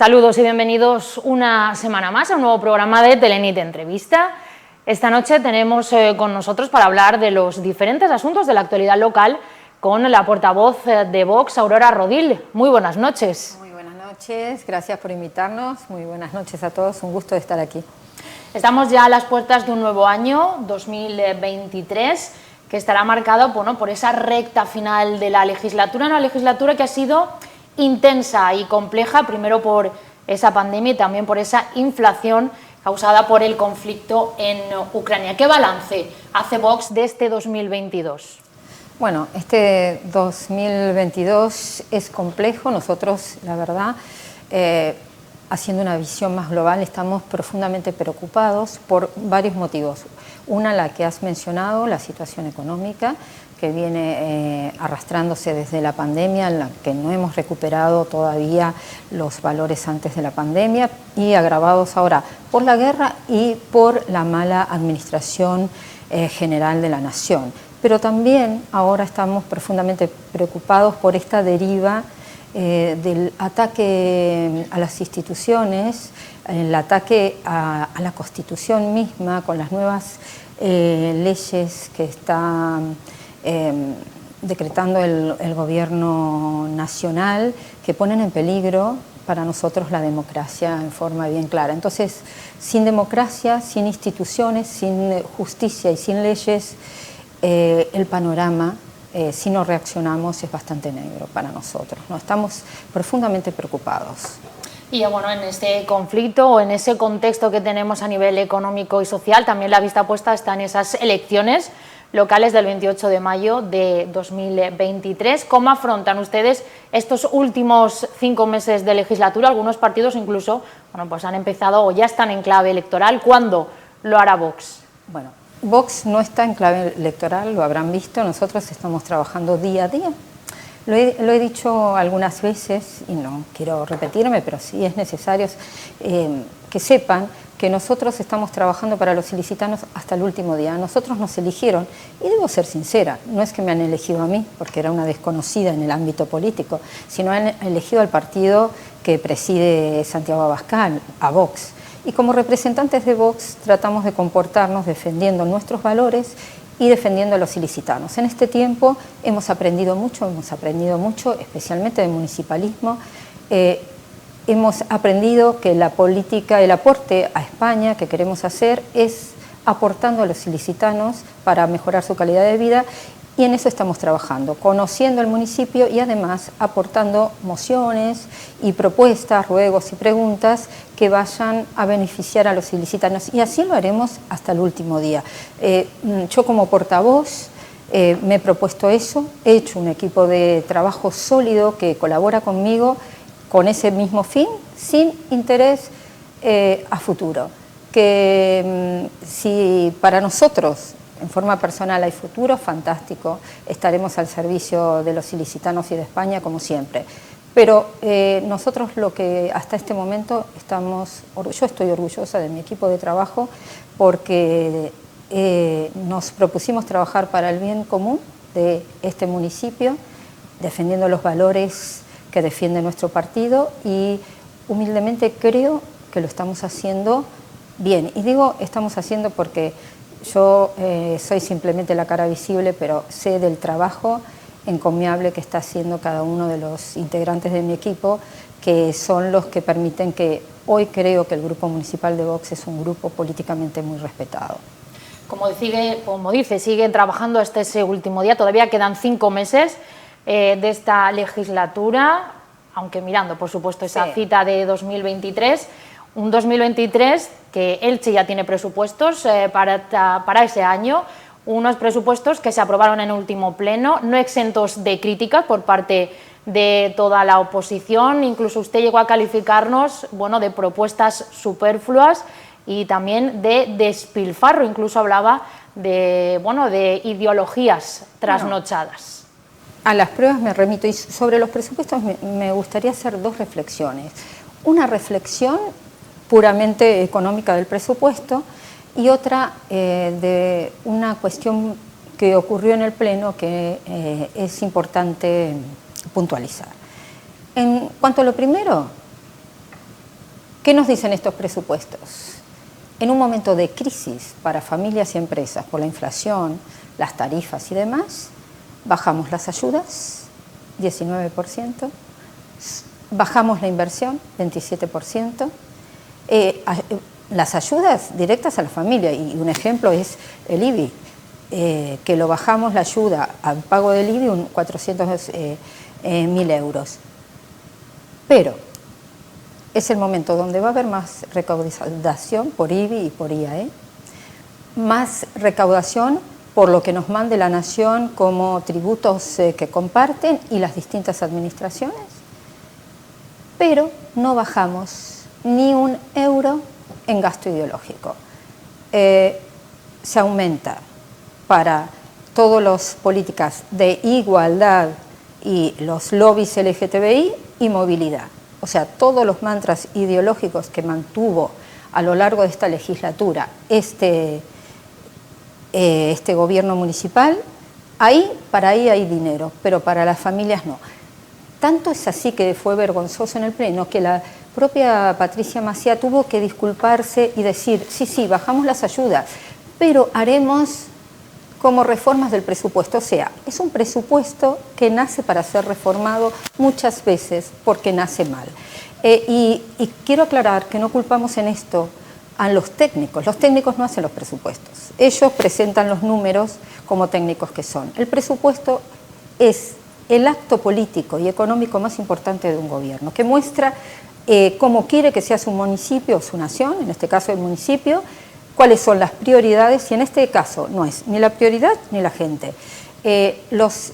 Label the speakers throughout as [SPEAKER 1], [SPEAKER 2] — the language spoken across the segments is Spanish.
[SPEAKER 1] Saludos y bienvenidos una semana más a un nuevo programa de Telenit Entrevista. Esta noche tenemos con nosotros para hablar de los diferentes asuntos de la actualidad local con la portavoz de Vox, Aurora Rodil. Muy buenas noches.
[SPEAKER 2] Muy buenas noches, gracias por invitarnos. Muy buenas noches a todos, un gusto de estar aquí.
[SPEAKER 1] Estamos ya a las puertas de un nuevo año, 2023, que estará marcado por esa recta final de la legislatura, una legislatura que ha sido intensa y compleja, primero por esa pandemia y también por esa inflación causada por el conflicto en Ucrania. ¿Qué balance hace Vox de este 2022?
[SPEAKER 2] Bueno, este 2022 es complejo. Nosotros, la verdad, haciendo una visión más global, estamos profundamente preocupados por varios motivos. Una, la que has mencionado, la situación económica, que viene arrastrándose desde la pandemia, en la que no hemos recuperado todavía los valores antes de la pandemia y agravados ahora por la guerra y por la mala administración general de la nación. Pero también ahora estamos profundamente preocupados por esta deriva del ataque a las instituciones, el ataque a la Constitución misma, con las nuevas leyes que está decretando el gobierno nacional, que ponen en peligro para nosotros la democracia en forma bien clara. Entonces, sin democracia, sin instituciones, sin justicia y sin leyes, el panorama, si no reaccionamos, es bastante negro para nosotros, ¿no? Estamos profundamente preocupados.
[SPEAKER 1] Y bueno, en este conflicto o en ese contexto que tenemos a nivel económico y social, también la vista puesta está en esas elecciones locales del 28 de mayo de 2023. ¿Cómo afrontan ustedes estos últimos 5 meses de legislatura? Algunos partidos incluso pues han empezado o ya están en clave electoral. ¿Cuándo lo hará Vox?
[SPEAKER 2] Bueno, Vox no está en clave electoral, lo habrán visto. Nosotros estamos trabajando día a día. Lo he dicho algunas veces y no quiero repetirme, pero sí es necesario que sepan que nosotros estamos trabajando para los ilicitanos hasta el último día. Nosotros nos eligieron, y debo ser sincera, no es que me han elegido a mí, porque era una desconocida en el ámbito político, sino han elegido al partido que preside Santiago Abascal, a Vox. Y como representantes de Vox tratamos de comportarnos defendiendo nuestros valores y defendiendo a los ilicitanos. En este tiempo hemos aprendido mucho, especialmente de municipalismo. Hemos aprendido que la política, el aporte a España que queremos hacer es aportando a los ilicitanos para mejorar su calidad de vida, y en eso estamos trabajando, conociendo el municipio y además aportando mociones y propuestas, ruegos y preguntas que vayan a beneficiar a los ilicitanos, y así lo haremos hasta el último día. Yo como portavoz me he propuesto eso, he hecho un equipo de trabajo sólido que colabora conmigo con ese mismo fin, sin interés a futuro. Que si para nosotros en forma personal hay futuro, fantástico, estaremos al servicio de los ilicitanos y de España como siempre. Pero nosotros lo que hasta este momento yo estoy orgullosa de mi equipo de trabajo, porque nos propusimos trabajar para el bien común de este municipio, defendiendo los valores que defiende nuestro partido, y humildemente creo que lo estamos haciendo bien. Y digo estamos haciendo porque yo soy simplemente la cara visible, pero sé del trabajo encomiable que está haciendo cada uno de los integrantes de mi equipo, que son los que permiten que hoy creo que el Grupo Municipal de Vox es un grupo políticamente muy respetado.
[SPEAKER 1] Como dice, siguen trabajando hasta ese último día, todavía quedan 5 meses de esta legislatura, aunque mirando, por supuesto, esa cita de 2023, un 2023 que Elche ya tiene presupuestos para ese año, unos presupuestos que se aprobaron en el último pleno, no exentos de críticas por parte de toda la oposición. Incluso usted llegó a calificarnos de propuestas superfluas y también de despilfarro, incluso hablaba de ideologías trasnochadas.
[SPEAKER 2] A las pruebas me remito, y sobre los presupuestos me gustaría hacer 2 reflexiones. Una reflexión puramente económica del presupuesto y otra de una cuestión que ocurrió en el Pleno que es importante puntualizar. En cuanto a lo primero, ¿Qué nos dicen estos presupuestos? En un momento de crisis para familias y empresas por la inflación, las tarifas y demás, bajamos las ayudas, 19%, bajamos la inversión, 27%, las ayudas directas a la familia, y un ejemplo es el IBI, que lo bajamos la ayuda al pago del IBI un 400.000 euros. Pero es el momento donde va a haber más recaudación por IBI y por IAE, más recaudación por lo que nos mande la nación como tributos que comparten y las distintas administraciones, pero no bajamos ni un euro en gasto ideológico. Se aumenta para todas las políticas de igualdad y los lobbies LGTBI y movilidad. O sea, todos los mantras ideológicos que mantuvo a lo largo de esta legislatura este gobierno municipal, para ahí hay dinero, pero para las familias no. Tanto es así que fue vergonzoso en el Pleno que la propia Patricia Maciá tuvo que disculparse y decir, sí, bajamos las ayudas, pero haremos como reformas del presupuesto. O sea, es un presupuesto que nace para ser reformado muchas veces porque nace mal. Y quiero aclarar que no culpamos en esto a los técnicos no hacen los presupuestos, ellos presentan los números como técnicos que son. El presupuesto es el acto político y económico más importante de un gobierno, que muestra cómo quiere que sea su municipio o su nación, en este caso el municipio, cuáles son las prioridades, y en este caso no es ni la prioridad ni la gente. Los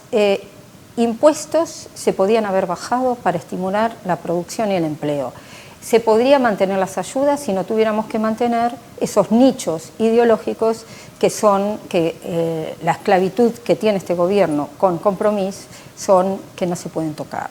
[SPEAKER 2] impuestos se podían haber bajado para estimular la producción y el empleo. Se podría mantener las ayudas si no tuviéramos que mantener esos nichos ideológicos que son la esclavitud que tiene este gobierno con Compromís, son que no se pueden tocar.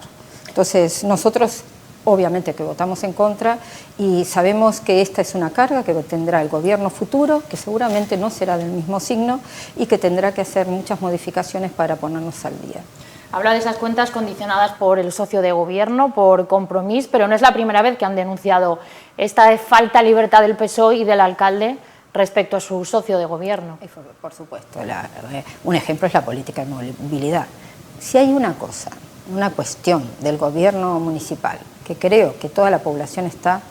[SPEAKER 2] Entonces nosotros obviamente que votamos en contra y sabemos que esta es una carga que tendrá el gobierno futuro, que seguramente no será del mismo signo y que tendrá que hacer muchas modificaciones para ponernos al día.
[SPEAKER 1] Habla de esas cuentas condicionadas por el socio de gobierno, por Compromís, pero no es la primera vez que han denunciado esta falta de libertad del PSOE y del alcalde respecto a su socio de gobierno.
[SPEAKER 2] Por supuesto, un ejemplo es la política de movilidad. Si hay una cosa, una cuestión del gobierno municipal que creo que toda la población está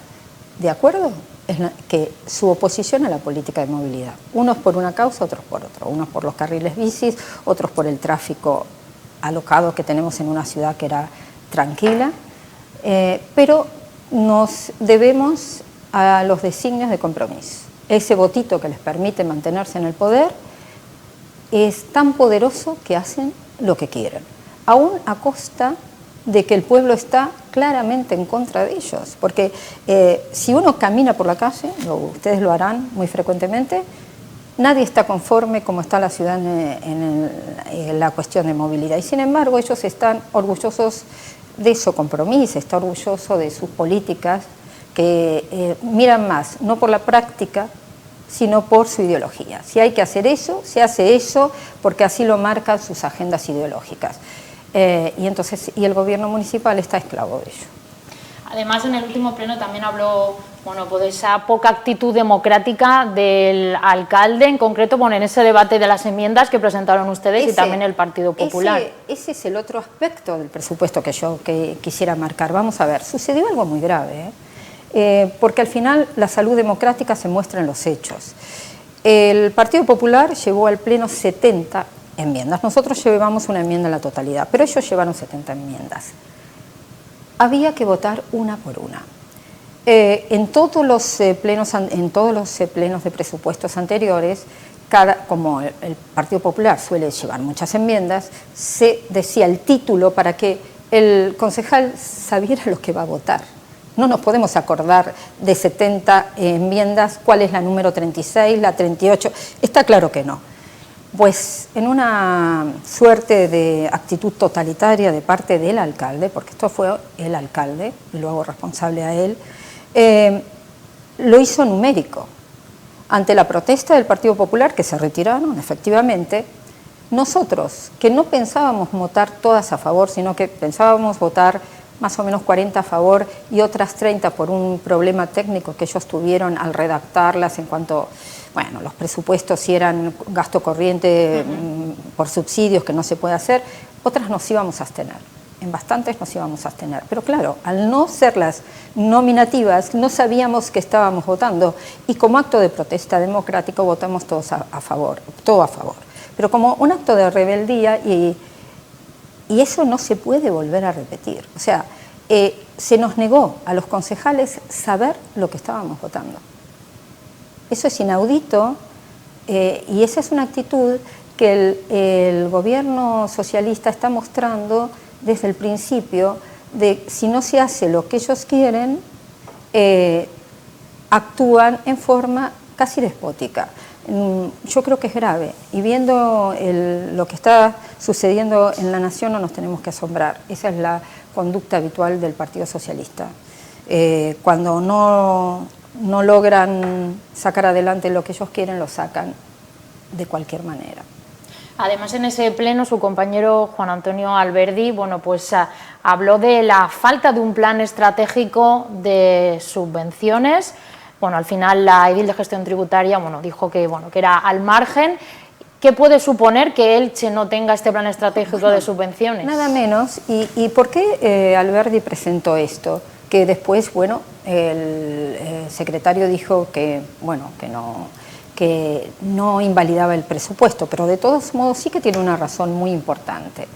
[SPEAKER 2] de acuerdo, es que su oposición a la política de movilidad. Unos por una causa, otros por otra. Unos por los carriles bicis, otros por el tráfico alocado que tenemos en una ciudad que era tranquila, pero nos debemos a los designios de Compromís. Ese votito que les permite mantenerse en el poder es tan poderoso que hacen lo que quieren, aún a costa de que el pueblo está claramente en contra de ellos, porque si uno camina por la calle, ustedes lo harán muy frecuentemente, nadie está conforme como está la ciudad en la cuestión de movilidad, y sin embargo ellos están orgullosos de su Compromís, está orgulloso de sus políticas que miran más, no por la práctica, sino por su ideología. Si hay que hacer eso, se hace eso porque así lo marcan sus agendas ideológicas. Y el gobierno municipal está esclavo de ello.
[SPEAKER 1] Además, en el último pleno también habló pues de esa poca actitud democrática del alcalde, en concreto en ese debate de las enmiendas que presentaron ustedes y también el Partido Popular.
[SPEAKER 2] Ese es el otro aspecto del presupuesto que yo quisiera marcar. Vamos a ver, sucedió algo muy grave, porque al final la salud democrática se muestra en los hechos. El Partido Popular llevó al pleno 70 enmiendas, nosotros llevamos una enmienda en la totalidad, pero ellos llevaron 70 enmiendas. Había que votar una por una. En todos los plenos de presupuestos anteriores, como el Partido Popular suele llevar muchas enmiendas, se decía el título para que el concejal sabiera lo que va a votar. No nos podemos acordar de 70 enmiendas, cuál es la número 36, la 38, está claro que no. Pues en una suerte de actitud totalitaria de parte del alcalde, porque esto fue el alcalde, y lo hago responsable a él, lo hizo numérico. Ante la protesta del Partido Popular, que se retiraron efectivamente, nosotros, que no pensábamos votar todas a favor, sino que pensábamos votar más o menos 40 a favor y otras 30 por un problema técnico que ellos tuvieron al redactarlas en cuanto, bueno, los presupuestos si eran gasto corriente por subsidios que no se puede hacer, otras nos íbamos a abstener. En bastantes nos íbamos a abstener. Pero claro, al no ser las nominativas, no sabíamos que estábamos votando y como acto de protesta democrático votamos todos a favor, todo a favor. Pero como un acto de rebeldía y eso no se puede volver a repetir. O sea, se nos negó a los concejales saber lo que estábamos votando. Eso es inaudito y esa es una actitud que el gobierno socialista está mostrando desde el principio de si no se hace lo que ellos quieren, actúan en forma casi despótica. Yo creo que es grave y viendo lo que está sucediendo en la nación no nos tenemos que asombrar. Esa es la conducta habitual del Partido Socialista. Cuando no logran sacar adelante lo que ellos quieren, lo sacan de cualquier manera.
[SPEAKER 1] Además, en ese pleno, su compañero Juan Antonio Alberdi, bueno, pues habló de la falta de un plan estratégico de subvenciones. Bueno, al final la edil de gestión tributaria, bueno, dijo que era al margen. ¿Qué puede suponer que Elche no tenga este plan estratégico de subvenciones? Nada menos.
[SPEAKER 2] ¿Y por qué Alberdi presentó esto? Que después, bueno, el secretario dijo que no invalidaba el presupuesto, pero de todos modos sí que tiene una razón muy importante.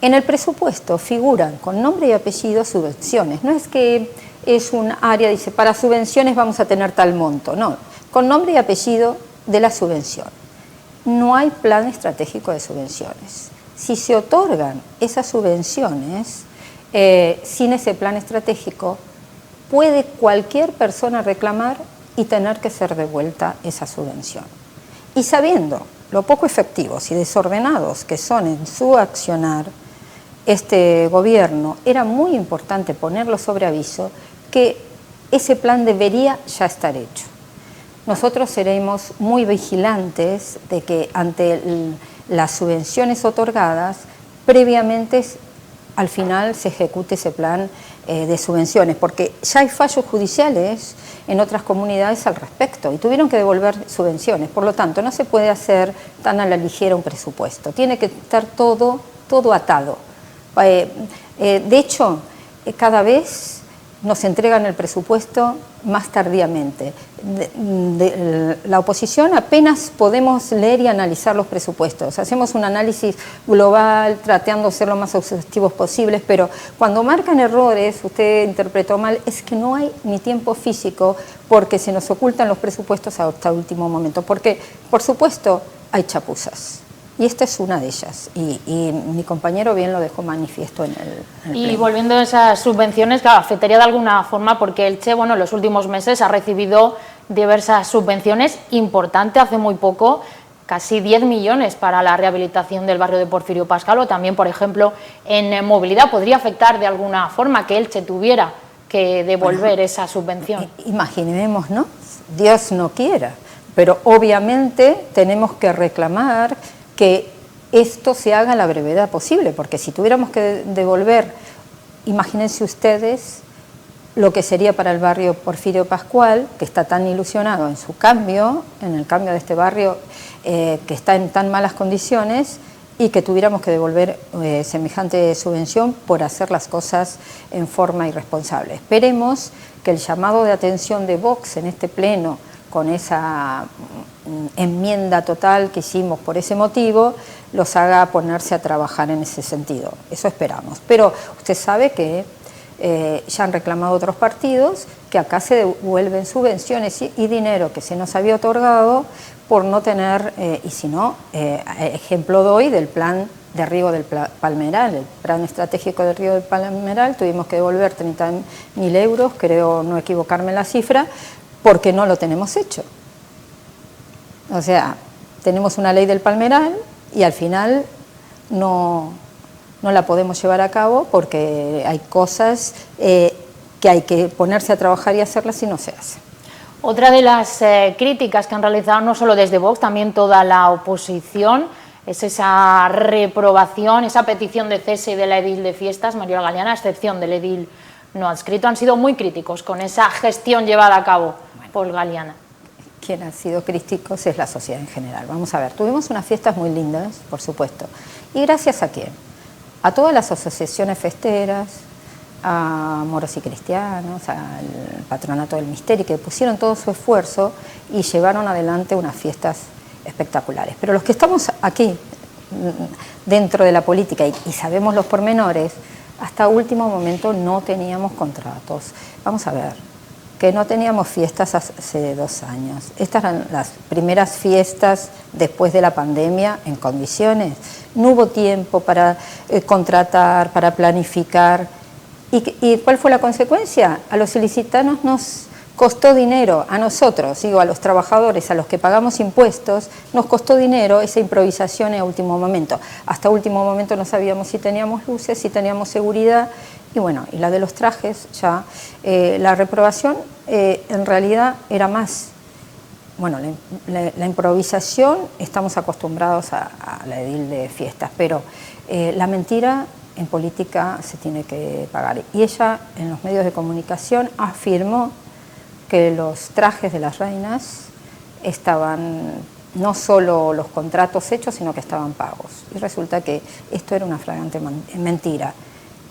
[SPEAKER 2] En el presupuesto figuran con nombre y apellido subvenciones, no es que es un área, dice, para subvenciones vamos a tener tal monto, no, con nombre y apellido de la subvención. No hay plan estratégico de subvenciones. Si se otorgan esas subvenciones, sin ese plan estratégico, puede cualquier persona reclamar y tener que ser devuelta esa subvención. Y sabiendo lo poco efectivos y desordenados que son en su accionar, este gobierno era muy importante ponerlo sobre aviso que ese plan debería ya estar hecho. Nosotros seremos muy vigilantes de que ante las subvenciones otorgadas, previamente al final se ejecute ese plan de subvenciones, porque ya hay fallos judiciales en otras comunidades al respecto y tuvieron que devolver subvenciones. Por lo tanto, no se puede hacer tan a la ligera un presupuesto. Tiene que estar todo atado. De hecho, cada vez nos entregan el presupuesto más tardíamente. La oposición apenas podemos leer y analizar los presupuestos. Hacemos un análisis global, tratando de ser lo más exhaustivos posibles, pero cuando marcan errores, usted interpretó mal, es que no hay ni tiempo físico porque se nos ocultan los presupuestos hasta el último momento. Porque, por supuesto, hay chapuzas. Y esta es una de ellas, y mi compañero bien lo dejó manifiesto en el pleno.
[SPEAKER 1] Y volviendo a esas subvenciones, claro, afectaría de alguna forma porque Elche, bueno, en los últimos meses ha recibido diversas subvenciones importantes, hace muy poco, casi 10 millones para la rehabilitación del barrio de Porfirio Pascal, o también, por ejemplo, en movilidad. ¿Podría afectar de alguna forma que Elche tuviera que devolver esa subvención?
[SPEAKER 2] Imaginemos, ¿no? Dios no quiera, pero obviamente tenemos que reclamar que esto se haga a la brevedad posible, porque si tuviéramos que devolver, imagínense ustedes lo que sería para el barrio Porfirio Pascual, que está tan ilusionado en su cambio, en el cambio de este barrio que está en tan malas condiciones, y que tuviéramos que devolver semejante subvención por hacer las cosas en forma irresponsable. Esperemos que el llamado de atención de Vox en este pleno, con esa enmienda total que hicimos por ese motivo, los haga ponerse a trabajar en ese sentido. Eso esperamos. Pero usted sabe que ya han reclamado otros partidos que acá se devuelven subvenciones y dinero que se nos había otorgado por no tener, y si no, ejemplo doy del plan de riego del Palmeral, el plan estratégico de riego del Palmeral, tuvimos que devolver 30.000 euros, creo no equivocarme en la cifra, porque no lo tenemos hecho. O sea, tenemos una ley del Palmeral y al final no la podemos llevar a cabo porque hay cosas que hay que ponerse a trabajar y hacerlas y no se hace.
[SPEAKER 1] Otra de las críticas que han realizado no solo desde Vox, también toda la oposición, es esa reprobación, esa petición de cese de la edil de fiestas, Mariola Galeana, a excepción del edil no adscrito. Han sido muy críticos con esa gestión llevada a cabo por Galeana.
[SPEAKER 2] Quien ha sido críticos es la sociedad en general. Vamos a ver, tuvimos unas fiestas muy lindas, por supuesto. ¿Y gracias a quién? A todas las asociaciones festeras, a moros y cristianos, al Patronato del Misterio, que pusieron todo su esfuerzo y llevaron adelante unas fiestas espectaculares. Pero los que estamos aquí, dentro de la política, y sabemos los pormenores, hasta último momento no teníamos contratos. Vamos a ver, que no teníamos fiestas hace 2 años. Estas eran las primeras fiestas después de la pandemia en condiciones. No hubo tiempo para contratar, para planificar. ¿Y cuál fue la consecuencia? A los ilicitanos nos costó dinero, a nosotros, digo, a los trabajadores, a los que pagamos impuestos, nos costó dinero esa improvisación a último momento. Hasta último momento no sabíamos si teníamos luces, si teníamos seguridad. Y bueno, y la de los trajes, ya la reprobación en realidad era más. Bueno, la improvisación, estamos acostumbrados a la edil de fiestas, pero la mentira en política se tiene que pagar. Y ella, en los medios de comunicación, afirmó que los trajes de las reinas estaban, no solo los contratos hechos, sino que estaban pagos. Y resulta que esto era una flagrante mentira.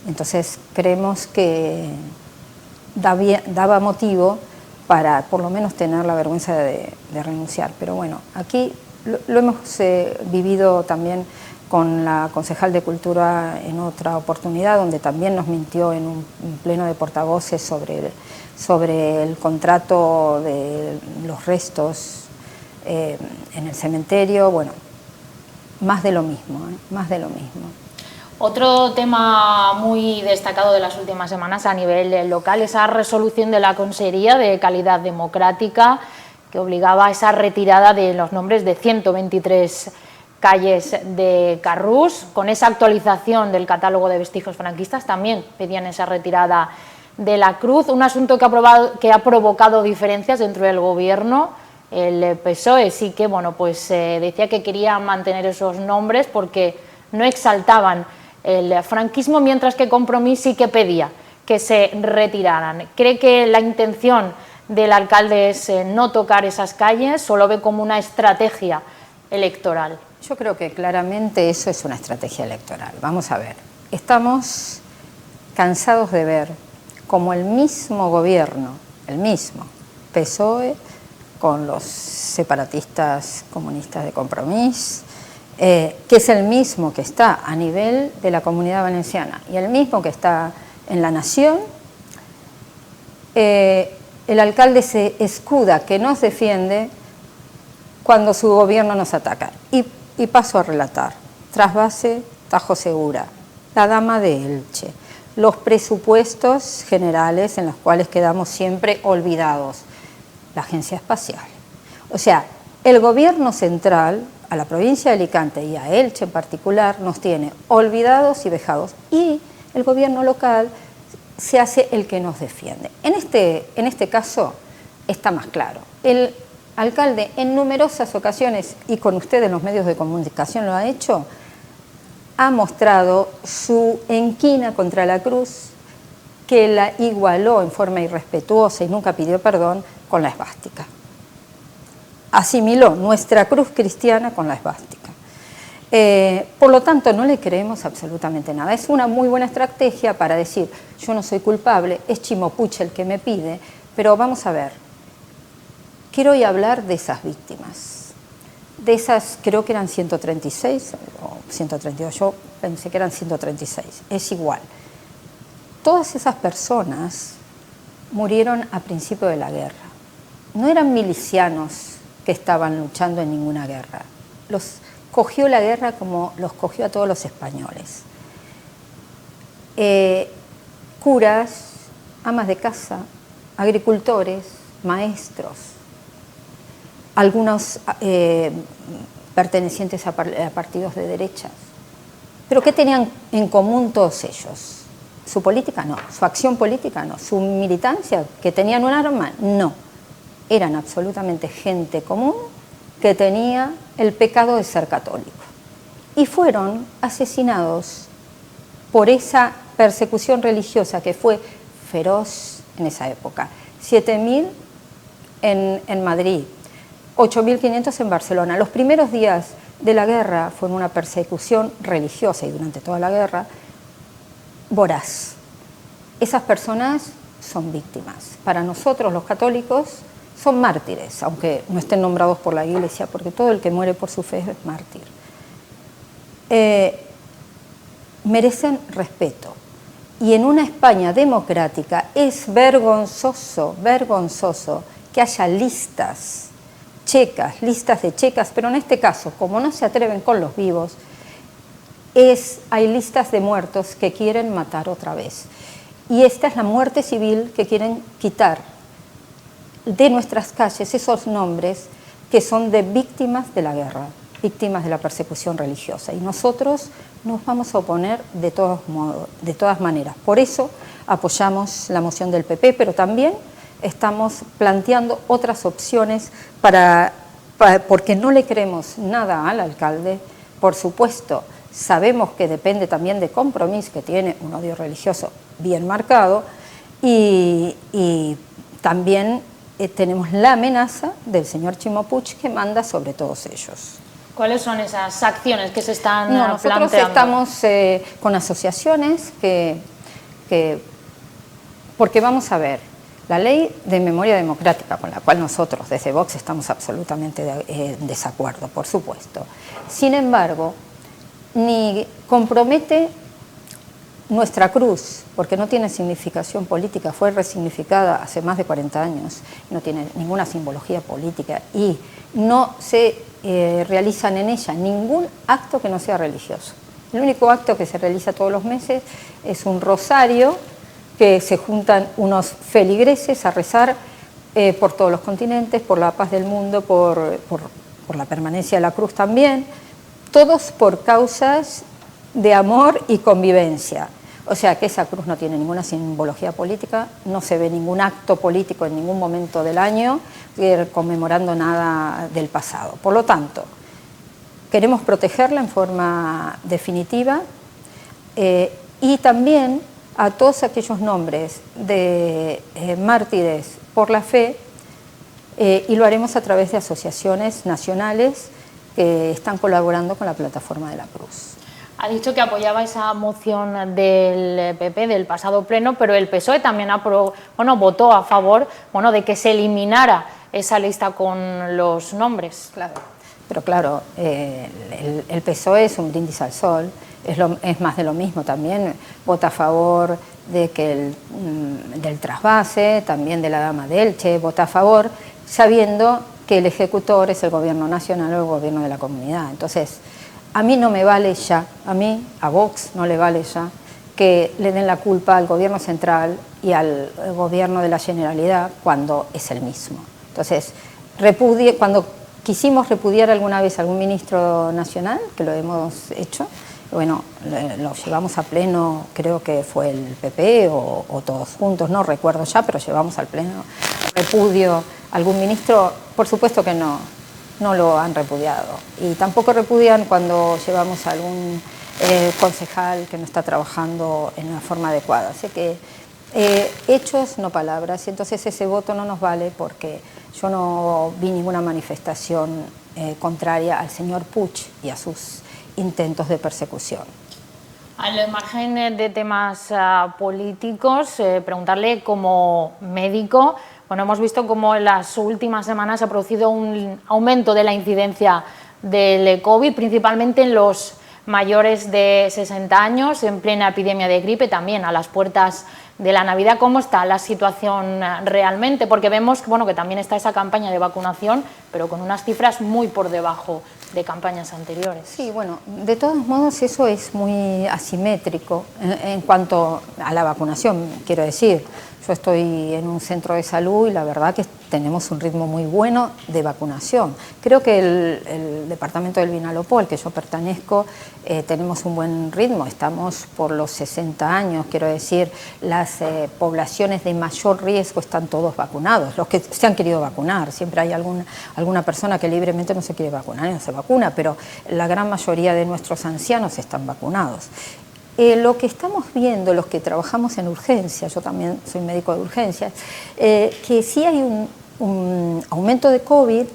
[SPEAKER 2] Entonces creemos que daba motivo para por lo menos tener la vergüenza de renunciar. Pero bueno, aquí lo hemos vivido también con la concejal de Cultura en otra oportunidad, donde también nos mintió en un pleno de portavoces sobre el contrato de los restos en el cementerio. Bueno, más de lo mismo, más de lo mismo.
[SPEAKER 1] Otro tema muy destacado de las últimas semanas a nivel local, esa resolución de la Consejería de Calidad Democrática que obligaba a esa retirada de los nombres de 123 calles de Carrús. Con esa actualización del catálogo de vestigios franquistas también pedían esa retirada de la cruz, un asunto que ha provocado diferencias dentro del Gobierno. El PSOE sí que pues decía que quería mantener esos nombres porque no exaltaban el franquismo, mientras que Compromís sí que pedía que se retiraran. ¿Cree que la intención del alcalde es no tocar esas calles o lo ve como una estrategia electoral?
[SPEAKER 2] Yo creo que claramente eso es una estrategia electoral. Vamos a ver, estamos cansados de ver como el mismo gobierno, el mismo PSOE, con los separatistas comunistas de Compromís, que es el mismo que está a nivel de la Comunidad Valenciana y el mismo que está en la Nación, el alcalde se escuda que nos defiende cuando su gobierno nos ataca. Y paso a relatar: Trasvase, Tajo Segura, la Dama de Elche, los presupuestos generales en los cuales quedamos siempre olvidados, la Agencia Espacial. O sea, el gobierno central, a la provincia de Alicante y a Elche en particular, nos tiene olvidados y vejados, y el gobierno local se hace el que nos defiende. En este caso está más claro. El alcalde en numerosas ocasiones, y con ustedes los medios de comunicación lo ha hecho, ha mostrado su enquina contra la cruz, que la igualó en forma irrespetuosa y nunca pidió perdón con la esvástica. Asimiló nuestra cruz cristiana con la esvástica. Por lo tanto, no le creemos absolutamente nada. Es una muy buena estrategia para decir: yo no soy culpable, es Chimopuche el que me pide, pero vamos a ver. Quiero hoy hablar de esas víctimas. De esas, creo que eran 136 o 132, yo pensé que eran 136, es igual. Todas esas personas murieron a principio de la guerra. No eran milicianos que estaban luchando en ninguna guerra. Los cogió la guerra como los cogió a todos los españoles. Curas, amas de casa, agricultores, maestros, algunos pertenecientes a partidos de derechas. ¿Pero qué tenían en común todos ellos? ¿Su política? No. ¿Su acción política? No. ¿Su militancia? ¿Que tenían un arma? No. Eran absolutamente gente común que tenía el pecado de ser católico. y fueron asesinados por esa persecución religiosa que fue feroz en esa época. 7.000 en Madrid, 8.500 en Barcelona. Los primeros días de la guerra fueron una persecución religiosa y durante toda la guerra voraz. Esas personas son víctimas. Para nosotros los católicos son mártires, aunque no estén nombrados por la Iglesia, porque todo el que muere por su fe es mártir. Merecen respeto. Y en una España democrática es vergonzoso que haya listas checas, listas de checas, pero en este caso, como no se atreven con los vivos, hay listas de muertos que quieren matar otra vez. Y esta es la muerte civil que quieren quitar de nuestras calles esos nombres que son de víctimas de la guerra, víctimas de la persecución religiosa. Y nosotros nos vamos a oponer de todos modos, de todas maneras. Por eso apoyamos la moción del PP, pero también estamos planteando otras opciones porque no le creemos nada al alcalde. Por supuesto, sabemos que depende también de Compromís, que tiene un odio religioso bien marcado, y también tenemos la amenaza del señor Ximo Puig, que manda sobre todos ellos.
[SPEAKER 1] ¿Cuáles son esas acciones que se están
[SPEAKER 2] nosotros
[SPEAKER 1] planteando?
[SPEAKER 2] Estamos con asociaciones porque vamos a ver, la ley de memoria democrática, con la cual nosotros desde Vox estamos absolutamente en desacuerdo, por supuesto. Sin embargo, ni compromete nuestra cruz, porque no tiene significación política, fue resignificada hace más de 40 años, no tiene ninguna simbología política y no se realizan en ella ningún acto que no sea religioso. El único acto que se realiza todos los meses es un rosario, que se juntan unos feligreses a rezar por todos los continentes, por la paz del mundo, por la permanencia de la cruz también, todos por causas de amor y convivencia. O sea que esa cruz no tiene ninguna simbología política, no se ve ningún acto político en ningún momento del año conmemorando nada del pasado. Por lo tanto, queremos protegerla en forma definitiva y también a todos aquellos nombres de mártires por la fe, y lo haremos a través de asociaciones nacionales que están colaborando con la Plataforma de la Cruz.
[SPEAKER 1] Ha dicho que apoyaba esa moción del PP del pasado pleno, pero el PSOE también votó a favor de que se eliminara esa lista con los nombres.
[SPEAKER 2] Claro. Pero claro, el PSOE es un brindis al sol, es más de lo mismo también, vota a favor del trasvase, también de la Dama de Elche, vota a favor, sabiendo que el ejecutor es el gobierno nacional o el gobierno de la comunidad. Entonces, a mí no me vale ya, a Vox no le vale ya que le den la culpa al gobierno central y al gobierno de la Generalidad cuando es el mismo. Entonces, cuando quisimos repudiar alguna vez a algún ministro nacional, que lo hemos hecho, bueno, lo llevamos a pleno, creo que fue el PP o todos juntos, no recuerdo ya, pero llevamos al pleno repudio a algún ministro, por supuesto que no lo han repudiado. Y tampoco repudian cuando llevamos a algún concejal que no está trabajando en la forma adecuada. Así que hechos, no palabras, y entonces ese voto no nos vale porque yo no vi ninguna manifestación contraria al señor Puig y a sus intentos de persecución.
[SPEAKER 1] Al margen de temas políticos, preguntarle como médico, hemos visto cómo en las últimas semanas se ha producido un aumento de la incidencia del COVID, principalmente en los mayores de 60 años, en plena epidemia de gripe, también a las puertas de la Navidad. ¿Cómo está la situación realmente? Porque vemos que también está esa campaña de vacunación, pero con unas cifras muy por debajo de campañas anteriores.
[SPEAKER 2] Sí, bueno, de todos modos eso es muy asimétrico en cuanto a la vacunación, quiero decir. Yo estoy en un centro de salud y la verdad que tenemos un ritmo muy bueno de vacunación. Creo que el departamento del Vinalopó, al que yo pertenezco, tenemos un buen ritmo. Estamos por los 60 años, quiero decir, las poblaciones de mayor riesgo están todos vacunados, los que se han querido vacunar. Siempre hay alguna persona que libremente no se quiere vacunar y no se vacuna, pero la gran mayoría de nuestros ancianos están vacunados. Lo que estamos viendo, los que trabajamos en urgencias, yo también soy médico de urgencias, que sí hay un aumento de COVID,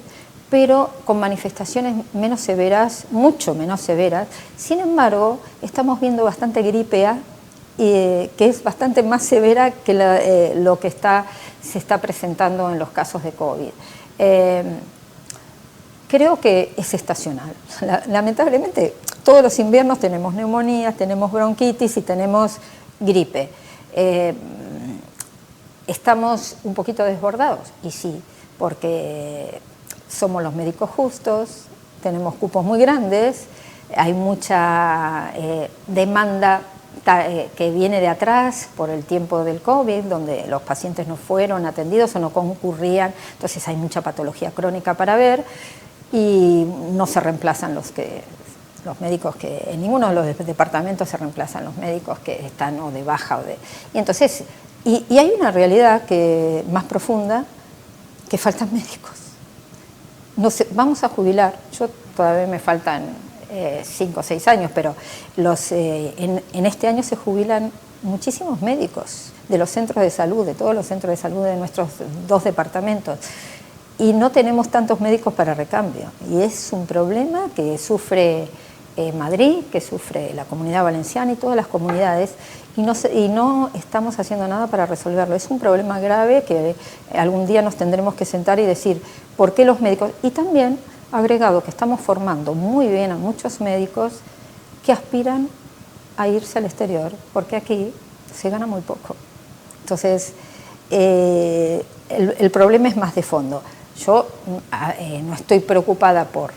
[SPEAKER 2] pero con manifestaciones menos severas, mucho menos severas. Sin embargo, estamos viendo bastante gripe A, que es bastante más severa que lo que se está presentando en los casos de COVID. Creo que es estacional. Lamentablemente, todos los inviernos tenemos neumonías, tenemos bronquitis y tenemos gripe. Estamos un poquito desbordados, y sí, porque somos los médicos justos, tenemos cupos muy grandes, hay mucha demanda que viene de atrás por el tiempo del COVID, donde los pacientes no fueron atendidos o no concurrían, entonces hay mucha patología crónica para ver y no se reemplazan los médicos que en ninguno de los departamentos se reemplazan los médicos que están o de baja y entonces y hay una realidad más profunda, que faltan médicos. No sé, vamos a jubilar, yo todavía me faltan 5 o 6 años, pero en este año se jubilan muchísimos médicos de los centros de salud, de todos los centros de salud de nuestros 2 departamentos. Y no tenemos tantos médicos para recambio. Y es un problema que sufre Madrid, que sufre la Comunidad Valenciana y todas las comunidades, y no estamos haciendo nada para resolverlo. Es un problema grave que algún día nos tendremos que sentar y decir por qué los médicos. Y también, agregado, que estamos formando muy bien a muchos médicos que aspiran a irse al exterior, porque aquí se gana muy poco. Entonces, el problema es más de fondo. Yo no estoy preocupada por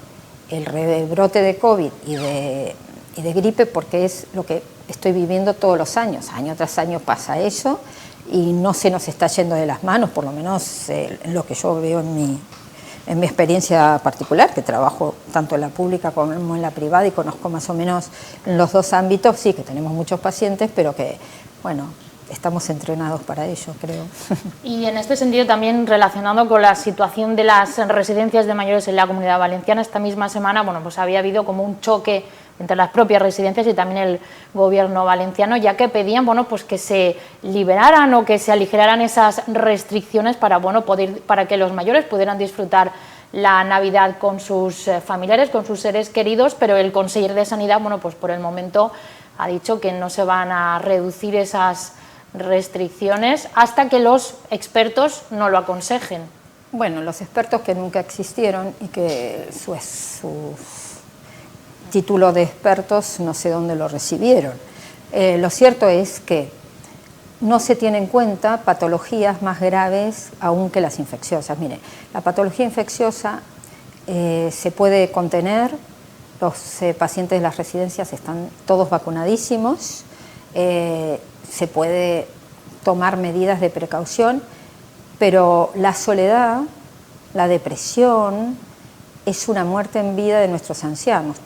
[SPEAKER 2] el rebrote de COVID y de gripe, porque es lo que estoy viviendo todos los años. Año tras año pasa eso y no se nos está yendo de las manos, por lo menos en lo que yo veo en mi experiencia particular, que trabajo tanto en la pública como en la privada y conozco más o menos en los 2 ámbitos. Sí, que tenemos muchos pacientes, pero que, bueno, estamos entrenados para ello, creo.
[SPEAKER 1] Y en este sentido también relacionado con la situación de las residencias de mayores en la Comunidad Valenciana, esta misma semana, bueno, pues había habido como un choque entre las propias residencias y también el gobierno valenciano, ya que pedían, bueno, pues que se liberaran o que se aligeraran esas restricciones para, bueno, para que los mayores pudieran disfrutar la Navidad con sus familiares, con sus seres queridos, pero el conseller de Sanidad, bueno, pues por el momento ha dicho que no se van a reducir esas restricciones hasta que los expertos no lo aconsejen.
[SPEAKER 2] Bueno, los expertos que nunca existieron y que su título de expertos no sé dónde lo recibieron. Lo cierto es que no se tienen en cuenta patologías más graves aún que las infecciosas. Mire, la patología infecciosa se puede contener, los pacientes de las residencias están todos vacunadísimos, se puede tomar medidas de precaución, pero la soledad, la depresión, es una muerte en vida de nuestros ancianos.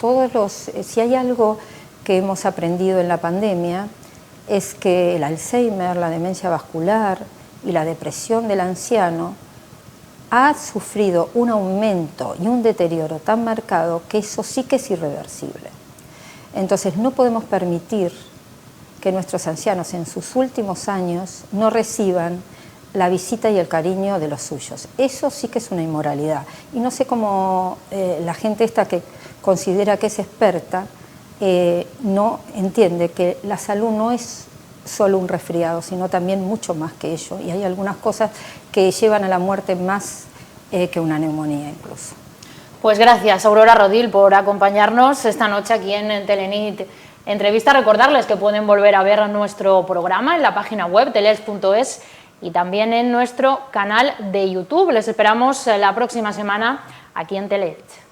[SPEAKER 2] Si hay algo que hemos aprendido en la pandemia, es que el Alzheimer, la demencia vascular y la depresión del anciano ha sufrido un aumento y un deterioro tan marcado que eso sí que es irreversible. Entonces no podemos permitir que nuestros ancianos en sus últimos años no reciban la visita y el cariño de los suyos. Eso sí que es una inmoralidad. Y no sé cómo la gente esta que considera que es experta no entiende que la salud no es solo un resfriado, sino también mucho más que ello. Y hay algunas cosas que llevan a la muerte más que una neumonía incluso.
[SPEAKER 1] Pues gracias, Aurora Rodil, por acompañarnos esta noche aquí en Telenit Entrevista. Recordarles que pueden volver a ver nuestro programa en la página web teleelch.es y también en nuestro canal de YouTube. Les esperamos la próxima semana aquí en Teleelch.